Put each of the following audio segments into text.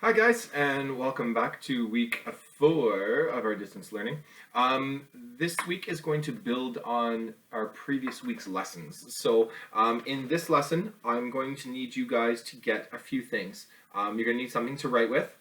Hi guys, and welcome back to week 4 of our distance learning. This week is going to build on our previous week's lessons. In this lesson, I'm going to need you guys to get a few things. You're going to need something to write with.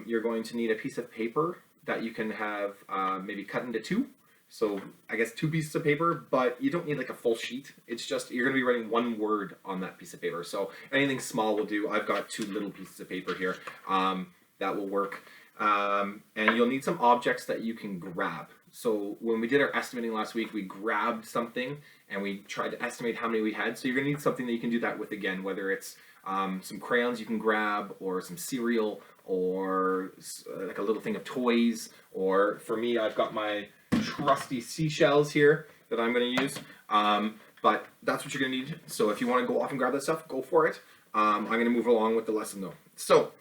You're going to need a piece of paper that you can have maybe cut into two. So I guess 2 pieces of paper, but you don't need like a full sheet. It's just you're going to be writing one word on that piece of paper. So anything small will do. I've got 2 little pieces of paper here. That will work. And you'll need some objects that you can grab. So when we did our estimating last week, we grabbed something and we tried to estimate how many we had. So you're going to need something that you can do that with again, whether it's some crayons you can grab or some cereal or like a little thing of toys. Or for me, I've got my trusty seashells here that I'm going to use, but that's what you're going to need. So if you want to go off and grab that stuff, go for it. I'm going to move along with the lesson though. So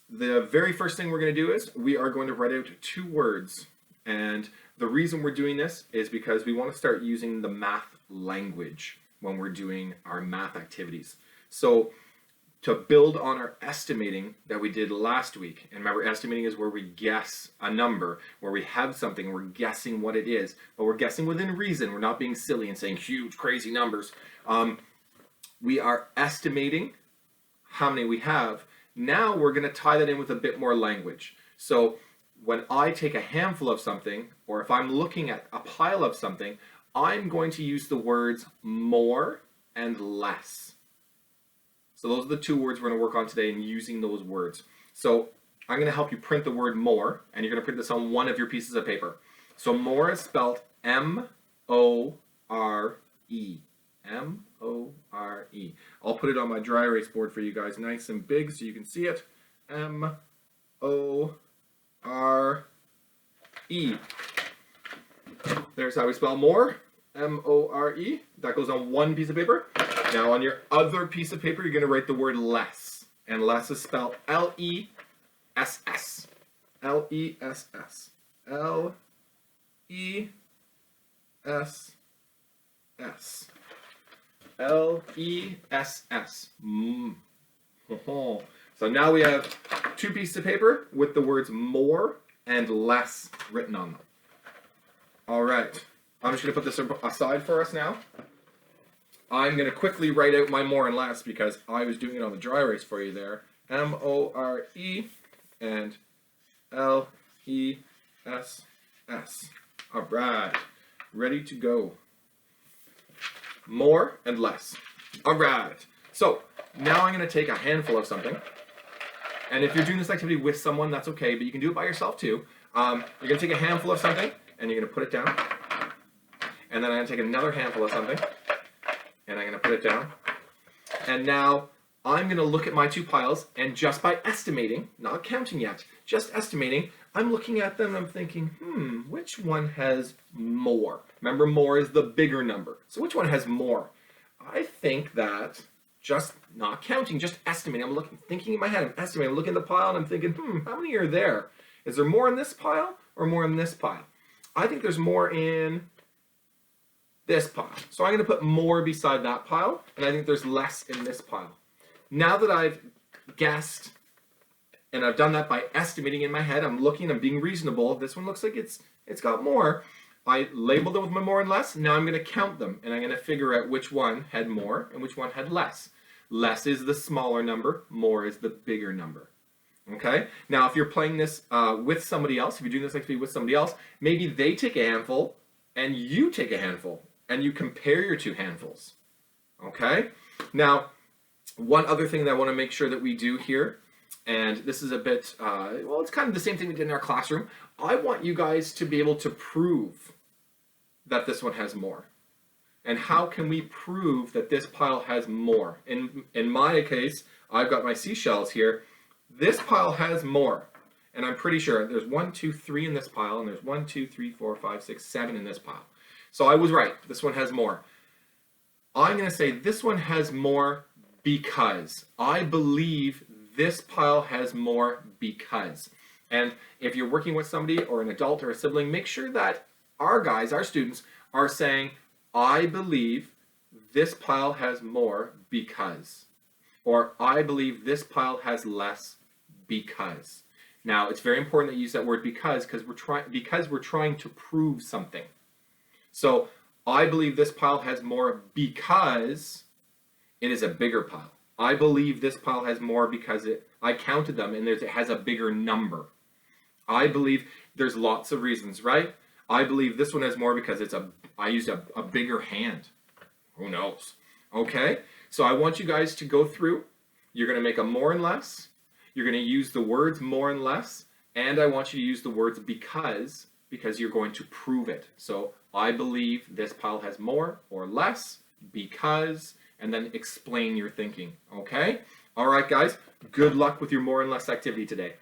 the very first thing we're going to do is we are going to write out 2 words, and the reason we're doing this is because we want to start using the math language when we're doing our math activities. So to build on our estimating that we did last week. And remember, estimating is where we guess a number, where we have something, we're guessing what it is, but we're guessing within reason. We're not being silly and saying huge, crazy numbers. We are estimating how many we have. Now we're going to tie that in with a bit more language. So when I take a handful of something, or if I'm looking at a pile of something, I'm going to use the words more and less. So those are the 2 words we're going to work on today and using those words. So I'm going to help you print the word more, and you're going to print this on one of your pieces of paper. So more is spelled M-O-R-E. M-O-R-E. I'll put it on my dry erase board for you guys nice and big so you can see it. M-O-R-E. There's how we spell more. M-O-R-E. That goes on one piece of paper. Now on your other piece of paper, you're going to write the word less. And less is spelled L-E-S-S. L-E-S-S. L-E-S-S. L-E-S-S. So now we have 2 pieces of paper with the words more and less written on them. All right. I'm just going to put this aside for us now. I'm going to quickly write out my more and less because I was doing it on the dry erase for you there. M-O-R-E and L-E-S-S. All right. Ready to go. More and less. All right. So now I'm going to take a handful of something. And if you're doing this activity with someone, that's okay, but you can do it by yourself too. You're going to take a handful of something and you're going to put it down. And then I'm going to take another handful of something. And I'm going to put it down. And now I'm going to look at my 2 piles, and just by estimating, not counting yet, just estimating, I'm looking at them and I'm thinking, which one has more? Remember, more is the bigger number. So which one has more? I think that just not counting, just estimating. I'm thinking in my head, I'm estimating, I'm looking at the pile and I'm thinking, how many are there? Is there more in this pile or more in this pile? I think there's more in this pile. So I'm going to put more beside that pile, and I think there's less in this pile. Now that I've guessed, and I've done that by estimating in my head, I'm looking, I'm being reasonable. This one looks like it's got more. I labeled them with my more and less. Now I'm going to count them, and I'm going to figure out which one had more and which one had less. Less is the smaller number, more is the bigger number. Okay? Now if you're playing this with somebody else, if you're doing this activity with somebody else, maybe they take a handful and you take a handful. And you compare your 2 handfuls. Okay? Now, one other thing that I want to make sure that we do here, and this is a bit, well, it's kind of the same thing we did in our classroom. I want you guys to be able to prove that this one has more. And how can we prove that this pile has more? In my case, I've got my seashells here. This pile has more. And I'm pretty sure there's 1, 2, 3 in this pile, and there's 1, 2, 3, 4, 5, 6, 7 in this pile. So I was right. This one has more. I'm going to say this one has more because I believe this pile has more because. And if you're working with somebody or an adult or a sibling, make sure that our guys, our students, are saying, I believe this pile has more because. Or I believe this pile has less because. Now, it's very important that you use that word because we're trying to prove something. So, I believe this pile has more because it is a bigger pile. I believe this pile has more because I counted them and it has a bigger number. I believe there's lots of reasons, right? I believe this one has more because I used a bigger hand. Who knows? Okay? So I want you guys to go through. You're going to make a more and less. You're going to use the words more and less. And I want you to use the words because you're going to prove it. So I believe this pile has more or less because, and then explain your thinking. Okay? All right, guys. Good luck with your more and less activity today.